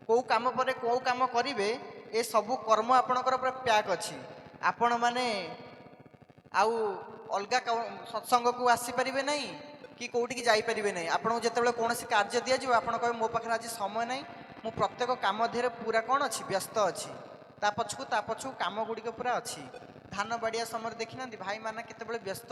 କେଉଁ କାମ ପରେ କେଉଁ କାମ କରିବେ ଏ ସବୁ କର୍ମ ଆପଣଙ୍କର ପୁରା ପ୍ୟାକ୍ ଅଛି, ଆପଣମାନେ ଆଉ ଅଲଗା ସତ୍ସଙ୍ଗକୁ ଆସିପାରିବେ ନାହିଁ କି କେଉଁଠିକି ଯାଇପାରିବେ ନାହିଁ। ଆପଣଙ୍କୁ ଯେତେବେଳେ କୌଣସି କାର୍ଯ୍ୟ ଦିଆଯିବ, ଆପଣ କହିବେ ମୋ ପାଖରେ ଆଜି ସମୟ ନାହିଁ, ମୁଁ ପ୍ରତ୍ୟେକ କାମ ଦେହରେ ପୁରା କ'ଣ ଅଛି? ବ୍ୟସ୍ତ ଅଛି। ତା ପଛକୁ କାମ ଗୁଡ଼ିକ ପୁରା ଅଛି। ଧାନ ବାଡ଼ିଆ ସମୟରେ ଦେଖିନାହାନ୍ତି ଭାଇମାନେ କେତେବେଳେ ବ୍ୟସ୍ତ,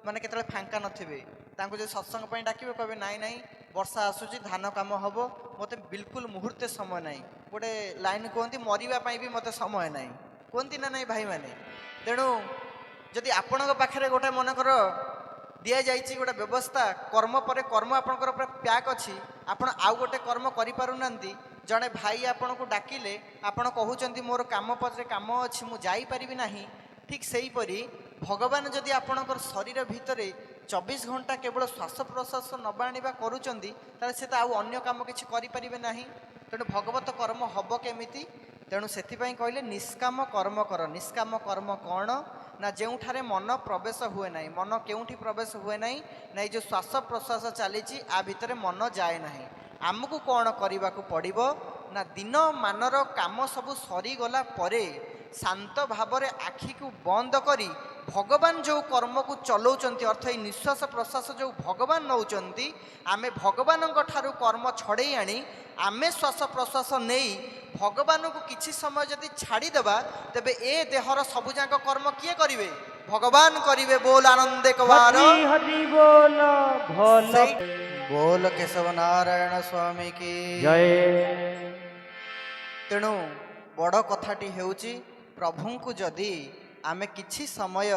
ମାନେ କେତେବେଳେ ଫାଙ୍କା ନଥିବେ, ତାଙ୍କୁ ଯଦି ସତ୍ସଙ୍ଗ ପାଇଁ ଡାକିବେ କହିବେ ନାଇଁ ନାଇଁ ବର୍ଷା ଆସୁଛି, ଧାନ କାମ ହେବ, ମୋତେ ବିଲକୁଲ ମୁହୂର୍ତ୍ତେ ସମୟ ନାହିଁ। ଗୋଟେ ଲାଇନ୍ କୁହନ୍ତି ମରିବା ପାଇଁ ବି ମୋତେ ସମୟ ନାହିଁ, କୁହନ୍ତି ନା ନାହିଁ ଭାଇମାନେ? ତେଣୁ ଯଦି ଆପଣଙ୍କ ପାଖରେ ଗୋଟେ ମନେକର ଦିଆଯାଇଛି ଗୋଟେ ବ୍ୟବସ୍ଥା, କର୍ମ ପରେ କର୍ମ ଆପଣଙ୍କର ପୁରା ପ୍ୟାକ୍ ଅଛି, ଆପଣ ଆଉ ଗୋଟେ କର୍ମ କରିପାରୁନାହାନ୍ତି, ଜଣେ ଭାଇ ଆପଣଙ୍କୁ ଡାକିଲେ ଆପଣ କହୁଛନ୍ତି ମୋର କାମ ପଛରେ କାମ ଅଛି, ମୁଁ ଯାଇପାରିବି ନାହିଁ, ଠିକ୍ ସେହିପରି ଭଗବାନ ଯଦି ଆପଣଙ୍କର ଶରୀର ଭିତରେ 24 ଘଣ୍ଟା କେବଳ ଶ୍ୱାସ ପ୍ରଶ୍ୱାସ ନବା ଆଣିବା କରୁଛନ୍ତି, ତାହେଲେ ସେ ତ ଆଉ ଅନ୍ୟ କାମ କିଛି କରିପାରିବେ ନାହିଁ। ତେଣୁ ଭଗବତ କର୍ମ ହେବ କେମିତି? ତେଣୁ ସେଥିପାଇଁ କହିଲେ ନିଷ୍କାମ କର୍ମ କର। ନିଷ୍କାମ କର୍ମ କ'ଣ? ନା ଯେଉଁଠାରେ ମନ ପ୍ରବେଶ ହୁଏ ନାହିଁ। ମନ କେଉଁଠି ପ୍ରବେଶ ହୁଏ ନାହିଁ? ନା ଏଇ ଯେଉଁ ଶ୍ୱାସ ପ୍ରଶ୍ୱାସ ଚାଲିଛି ଆ ଭିତରେ ମନ ଯାଏ ନାହିଁ। ଆମକୁ କ'ଣ କରିବାକୁ ପଡ଼ିବ? ନା ଦିନମାନର କାମ ସବୁ ସରିଗଲା ପରେ ଶାନ୍ତ ଭାବରେ ଆଖିକୁ ବନ୍ଦ କରି ଭଗବାନ ଯେଉଁ କର୍ମକୁ ଚଲାଉଛନ୍ତି, ଅର୍ଥ ଏଇ ନିଶ୍ୱାସ ପ୍ରଶ୍ୱାସ ଯେଉଁ ଭଗବାନ ନେଉଛନ୍ତି, ଆମେ ଭଗବାନଙ୍କ ଠାରୁ କର୍ମ ଛଡ଼େଇ ଆଣି ଆମେ ଶ୍ୱାସ ପ୍ରଶ୍ୱାସ ନେଇ ଭଗବାନଙ୍କୁ କିଛି ସମୟ ଯଦି ଛାଡ଼ିଦେବା, ତେବେ ଏ ଦେହର ସବୁଯାକ କର୍ମ କିଏ କରିବେ? ଭଗବାନ କରିବେ। ବୋଲ ଆନନ୍ଦେ କବାର ହରି ହରି ବୋଲ ଭଲ ବୋଲ କେଶବ ନାରାୟଣ ସ୍ୱାମୀ କି ଜୟ। ତେଣୁ ବଡ଼ କଥାଟି ହେଉଛି ପ୍ରଭୁଙ୍କୁ ଯଦି ଆମେ କିଛି ସମୟ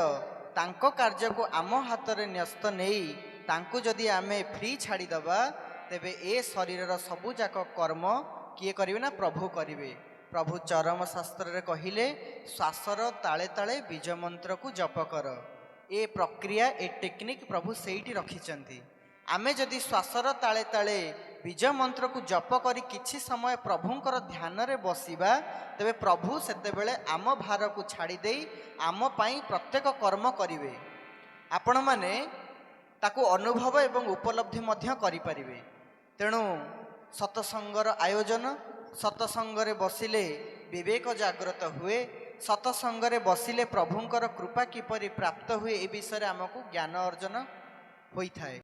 ତାଙ୍କ କାର୍ଯ୍ୟକୁ ଆମ ହାତରେ ନ୍ୟସ୍ତ ନେଇ ତାଙ୍କୁ ଯଦି ଆମେ ଫ୍ରି ଛାଡ଼ିଦେବା, ତେବେ ଏ ଶରୀରର ସବୁଯାକ କର୍ମ କିଏ କରିବେ? ନା ପ୍ରଭୁ କରିବେ। ପ୍ରଭୁ ଚରମ ଶାସ୍ତ୍ରରେ କହିଲେ ଶ୍ୱାସର ତାଳେ ତାଳେ ବୀଜ ମନ୍ତ୍ରକୁ ଜପ କର। ଏ ପ୍ରକ୍ରିୟା, ଏ ଟେକ୍ନିକ୍ ପ୍ରଭୁ ସେଇଠି ରଖିଛନ୍ତି। ଆମେ ଯଦି ଶ୍ୱାସର ତାଳେ ତାଳେ ବୀଜ ମନ୍ତ୍ରକୁ ଜପ କରି କିଛି ସମୟ ପ୍ରଭୁଙ୍କର ଧ୍ୟାନରେ ବସିବା, ତେବେ ପ୍ରଭୁ ସେତେବେଳେ ଆମ ଭାରକୁ ଛାଡ଼ିଦେଇ ଆମ ପାଇଁ ପ୍ରତ୍ୟେକ କର୍ମ କରିବେ। ଆପଣମାନେ ତାକୁ ଅନୁଭବ ଏବଂ ଉପଲବ୍ଧି ମଧ୍ୟ କରିପାରିବେ। ତେଣୁ ସତସଙ୍ଗର ଆୟୋଜନ, ସତସଙ୍ଗରେ ବସିଲେ ବିବେକ ଜାଗ୍ରତ ହୁଏ, ସତସଙ୍ଗରେ ବସିଲେ ପ୍ରଭୁଙ୍କର କୃପା କିପରି ପ୍ରାପ୍ତ ହୁଏ, ଏ ବିଷୟରେ ଆମକୁ ଜ୍ଞାନ ଅର୍ଜନ ହୋଇଥାଏ।